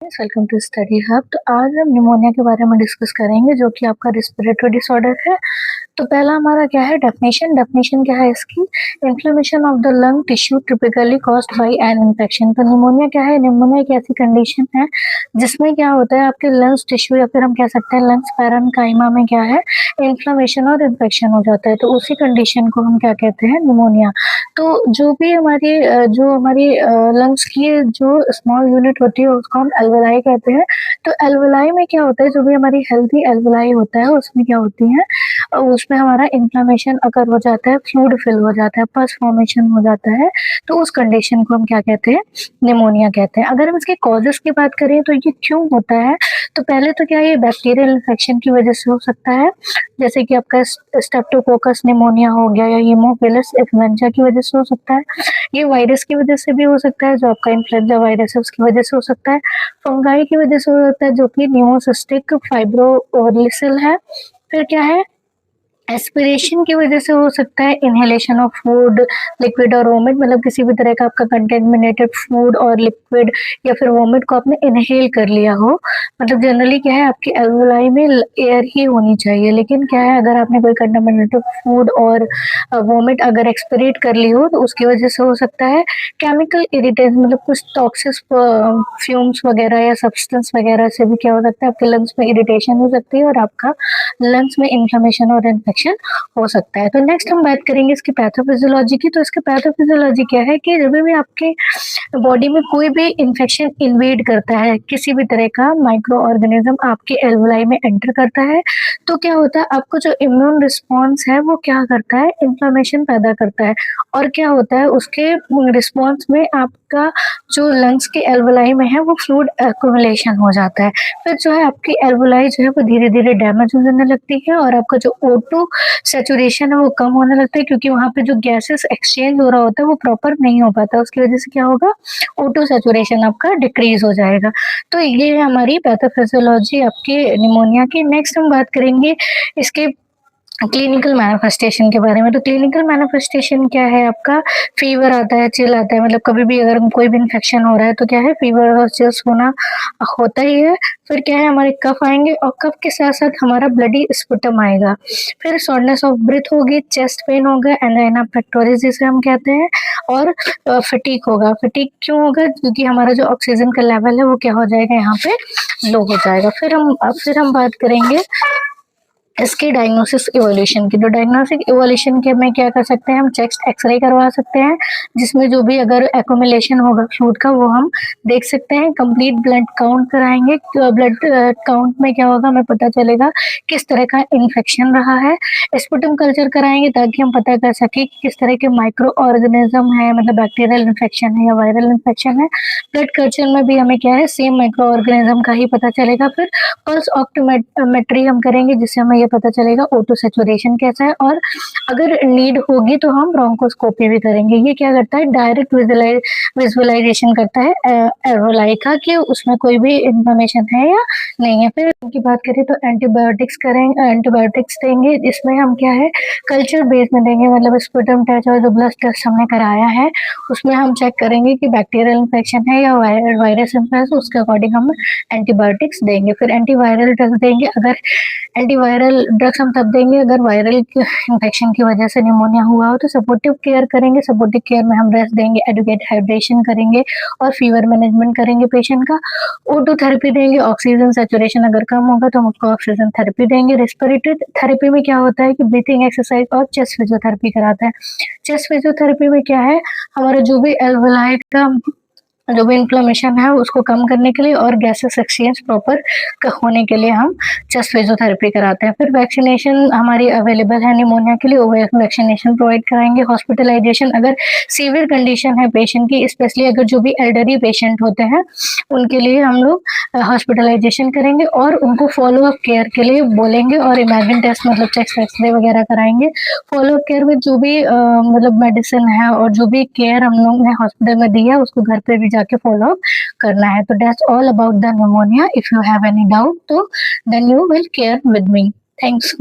Welcome to study hub. तो आज हम निमोनिया के बारे में डिस्कस करेंगे जो कि आपका रिस्पिरेटरी डिसऑर्डर है। तो पहला हमारा क्या है, डेफिनेशन क्या है इसकी, inflammation of the lung tissue typically caused by an infection. तो निमोनिया क्या है, निमोनिया एक ऐसी कंडीशन है जिसमें क्या होता है आपके लंग्स टिश्यू या फिर हम कह सकते हैं लंग्स पैरेन्काइमा में क्या है इन्फ्लेमेशन और इन्फेक्शन हो जाता है। तो उसी कंडीशन को हम क्या कहते हैं, निमोनिया। तो जो हमारी लंग्स की जो स्मॉल यूनिट होती है उसको हम एल्वेलाई कहते हैं। तो एल्वेलाई में क्या होता है, जो भी हमारी हेल्थी एल्वेलाई होता है उसमें क्या होती है, उसमें हमारा इन्फ्लेमेशन अगर हो जाता है, फ्लूइड फिल हो जाता है, पस फॉर्मेशन हो जाता है, तो उस कंडीशन को हम क्या कहते हैं, निमोनिया कहते हैं। अगर हम इसके कॉजेस की बात करें तो ये क्यों होता है, तो पहले तो क्या ये बैक्टीरियल इन्फेक्शन की वजह से हो सकता है, जैसे कि आपका स्ट्रेप्टोकोकस निमोनिया हो गया या हीमोफिलस इन्फ्लुएंजा की वजह से हो सकता है। ये वायरस की वजह से भी हो सकता है, जो आपका इन्फ्लुएंजा वायरस है उसकी वजह से हो सकता है। फंगाई की वजह से हो सकता है जो कि न्यूमोसिस्टिक फाइब्रोलिसिल है। फिर क्या है, एस्पिरेशन की वजह से हो सकता है, इनहेलेशन ऑफ फूड लिक्विड और वोमिट, मतलब किसी भी तरह का आपका कंटेमिनेटेड फूड और लिक्विड या फिर वोमिट को आपने इनहेल कर लिया हो। मतलब जनरली क्या है आपकी एल्वेलाई में एयर ही होनी चाहिए, लेकिन क्या है अगर आपने कोई कंटेमिनेटेड फूड और वोमिट अगर एक्सपिरेट कर ली हो तो उसकी वजह से हो सकता है। केमिकल इरिटेंस, मतलब कुछ टॉक्सिक फ्यूम्स वगैरह या सब्सटेंस वगैरह से भी क्या हो सकता है आपके लंग्स में इरिटेशन हो सकती है और आपका लंग्स में इन्फ्लेमेशन और इन्फेक्शन हो सकता है। तो नेक्स्ट हम बात करेंगे इसकी पैथोफिजियोलॉजी की। तो इसकी पैथोफिजियोलॉजी क्या है कि जब भी आपके बॉडी में कोई भी इन्फेक्शन इन्वेड करता है, किसी भी तरह का माइक्रो ऑर्गेनिज्म आपके एल्वेलाई में एंटर करता है, तो क्या होता है आपको जो इम्यून रिस्पॉन्स है वो क्या करता है, इन्फ्लेमेशन पैदा करता है। और क्या होता है उसके रिस्पॉन्स में आपका जो लंग्स के एल्वेलाई में है वो फ्लूइड एक्युमुलेशन हो जाता है। फिर जो है आपकी एल्वेलाई जो है वो धीरे धीरे डैमेज होने लगती है और आपका जो O2 सैचुरेशन है वो कम होने लगता है, क्योंकि वहां पे जो गैसेस एक्सचेंज हो रहा होता है वो प्रॉपर नहीं हो पाता। उसकी वजह से क्या होगा, O2 सैचुरेशन आपका डिक्रीज हो जाएगा। तो ये है हमारी पैथोफिजियोलॉजी आपके निमोनिया की। नेक्स्ट हम बात करेंगे इसके क्लिनिकल मैनिफेस्टेशन के बारे में। तो क्लिनिकल मैनिफेस्टेशन क्या है आपका, फीवर आता है, चिल आता है, मतलब कभी भी अगर कोई भी इन्फेक्शन हो रहा है तो क्या है फीवर और चिल्स होना होता ही है। फिर क्या है हमारे कफ आएंगे और कफ के साथ साथ हमारा ब्लडी स्पुटम आएगा। फिर शॉर्टनेस ऑफ ब्रीथ होगी, चेस्ट पेन होगा, एंजाइना पेक्टोरिस जिसे हम कहते हैं, और फटीग होगा। फटीग क्यों होगा, क्योंकि हमारा जो ऑक्सीजन का लेवल है वो क्या हो जाएगा, यहाँ पे लो हो जाएगा। फिर हम बात करेंगे इसके डायग्नोसिस इवोल्यूशन की। तो डायग्नोस्टिक इवोल्यूशन के में क्या कर सकते हैं, हम चेस्ट एक्सरे करवा सकते हैं जिसमें जो भी अगर एक्युमुलेशन होगा फ्लूइड का वो हम देख सकते हैं। कंप्लीट ब्लड काउंट कराएंगे, ब्लड काउंट में क्या होगा हमें पता चलेगा किस तरह का इन्फेक्शन रहा है। स्पुटम कल्चर कराएंगे ताकि हम पता कर सके किस तरह के माइक्रो ऑर्गेनिज्म है, मतलब बैक्टीरियल इन्फेक्शन है या वायरल इन्फेक्शन है। ब्लड कल्चर में भी हमें क्या है सेम माइक्रो ऑर्गेनिज्म का ही पता चलेगा। फिर पल्स ऑक्टोमेट्री हम करेंगे जिससे हमें ये पता चलेगा O2 सैचुरेशन कैसा है, और अगर नीड होगी तो हम ब्रोंकोस्कोपी भी करेंगे। ये क्या करता है, डायरेक्ट विजुअलाइजेशन करता है एल्वेलाई का कि उसमें कोई भी इंफॉर्मेशन है या नहीं है। फिर उनकी बात करें तो एंटीबायोटिक्स करेंगे, एंटीबायोटिक्स देंगे। इसमें हम क्या है कल्चर बेस में देंगे, मतलब स्पुटम टेस्ट और जो ब्लड टेस्ट हमने कराया है उसमें हम चेक करेंगे कि बैक्टीरियल इन्फेक्शन है या वायरस इन्फेक्शन, उसके अकॉर्डिंग हम एंटीबायोटिक्स देंगे। फिर एंटीवायरल ड्रग्स देंगे। अगर एंटीवायरल ड्रग्स हम तब देंगे अगर वायरल इन्फेक्शन की वजह से निमोनिया हुआ हो। तो सपोर्टिव केयर करेंगे, सपोर्टिव केयर में हम रेस्ट देंगे, एडुकेट हाइड्रेशन करेंगे और फीवर मैनेजमेंट करेंगे पेशेंट का। O2 थेरेपी देंगे, ऑक्सीजन सैचुरेशन अगर कम होगा तो हम उसको ऑक्सीजन थेरेपी देंगे। रेस्पिरेटरी थेरेपी में क्या होता है कि ब्रीथिंग एक्सरसाइज और चेस्ट फिजियोथेरेपी कराता है। चेस्ट फिजियोथेरेपी में क्या है, हमारा जो भी एल्वेलाई का जो भी इन्फ्लेमेशन है उसको कम करने के लिए और गैसेस एक्सचेंज प्रॉपर होने के लिए हम चेस्ट फिजियोथेरेपी कराते हैं। फिर वैक्सीनेशन हमारी अवेलेबल है निमोनिया के लिए, वैक्सीनेशन प्रोवाइड कराएंगे। हॉस्पिटलाइजेशन अगर सीवियर कंडीशन है पेशेंट की, स्पेशली अगर जो भी एल्डरली पेशेंट होते हैं उनके लिए हम लोग हॉस्पिटलाइजेशन करेंगे और उनको फॉलो अप केयर के लिए बोलेंगे और इमेजिन टेस्ट मतलब चेस्ट एक्सरे वगैरह कराएंगे। फॉलो अप केयर में जो भी मतलब मेडिसिन है और जो भी केयर हम लोग ने हॉस्पिटल में दी है उसको घर पे भी जाके फॉलो अप करना है। तो that's all about the pneumonia. If you have any doubt तो then you will care with me. Thanks.